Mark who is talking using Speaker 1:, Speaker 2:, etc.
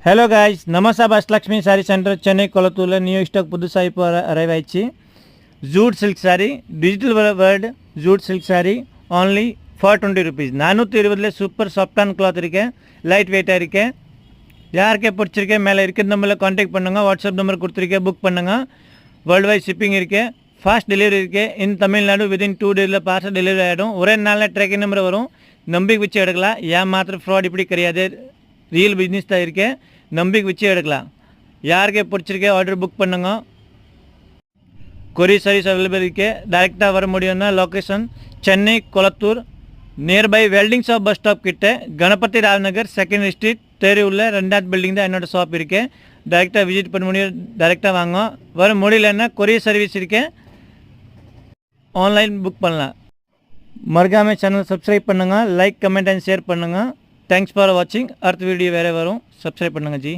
Speaker 1: Hello guys, நமசா Ashtalakshmi sari centre Chennai கொளத்தூரில் new stock புதுசாக இப்போ அரைவ் ஆயிடுச்சு. Jute silk sari, digital world jute silk sari only 420 rupees. 420 super சாஃப்டான கிளாத் இருக்கேன், லைட் வெயிட்டாக இருக்கேன். யாருக்கே பிடிச்சிருக்கேன் மேலே இருக்கிற நம்பரில் காண்டாக்ட் பண்ணுங்கள். வாட்ஸ்அப் நம்பர் கொடுத்துருக்கேன், புக் பண்ணுங்கள். வேர்ல்டு வைட் ஷிப்பிங் இருக்கேன், ஃபாஸ்ட் டெலிவரி இருக்குது. In Tamil Nadu within 2 days parcel delivery ஆகிடும். ஒரே நாளில் ட்ராக்கிங் நம்பர் வரும். நம்பிக்கை வச்சு எடுக்கலாம். ஏன் மாத்திரம் ஃப்ராட் இப்படி கிடையாது, ரியல் பிஸ்னஸ் தான் இருக்கேன். நம்பிக்கை வச்சு எடுக்கலாம். யாருக்கே பிடிச்சிருக்கே ஆர்டர் புக் பண்ணுங்க. கொரியர் சர்வீஸ் அவைலபிள் இருக்கு. டைரெக்டாக வர முடியும்னா location Chennai Kolathur, nearby welding shop bus stop கிட்ட கணபதி ராவ் நகர் 2nd ஸ்ட்ரீட் தெருவுள்ள 2வது பில்டிங் தான் என்னோடய ஷாப் இருக்கு. டைரெக்டாக விசிட் பண்ண முடியும், டைரெக்டாக வாங்க. வர முடியலன்னா கொரியர் சர்வீஸ் இருக்கேன், ஆன்லைன் புக் பண்ணலாம். மறக்காமல் சேனல் சப்ஸ்கிரைப் பண்ணுங்கள், லைக் கமெண்ட் அண்ட் ஷேர் பண்ணுங்கள். தேங்க்ஸ் ஃபார் வாட்சிங். அடுத்த வீடியோ வேறு வரும், சப்ஸ்கிரைப் பண்ணுங்கள் ஜி.